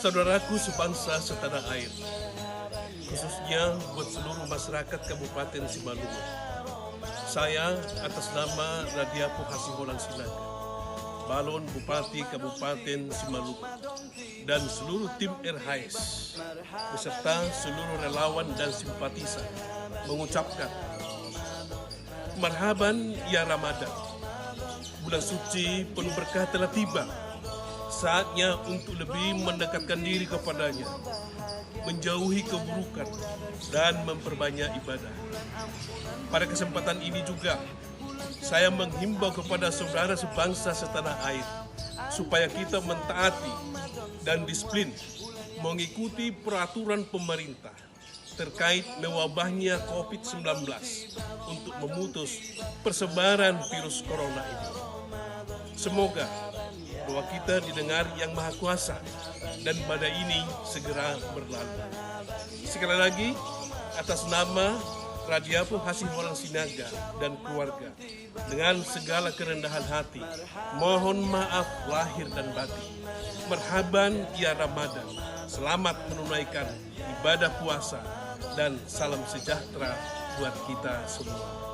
Saudaraku sebangsa setanah air, khususnya buat seluruh masyarakat Kabupaten Simalungun. Saya atas nama Radiapu Hasiholan Sinaga, Balon Bupati Kabupaten Simalungun, dan seluruh tim RHS, beserta seluruh relawan dan simpatisan, mengucapkan marhaban ya Ramadan. Bulan suci penuh berkah telah tiba. Saatnya untuk lebih mendekatkan diri kepadanya, menjauhi keburukan, dan memperbanyak ibadah. Pada kesempatan ini juga, saya menghimbau kepada saudara sebangsa setanah air, supaya kita mentaati dan disiplin mengikuti peraturan pemerintah terkait mewabahnya COVID-19 untuk memutus persebaran virus corona ini. Semoga doa kita didengar Yang Maha Kuasa dan badai ini segera berlalu. Sekali lagi, atas nama Radiapu Hasiholan Sinaga dan keluarga, dengan segala kerendahan hati, mohon maaf lahir dan batin. Marhaban ya Ramadan, selamat menunaikan ibadah puasa, dan salam sejahtera buat kita semua.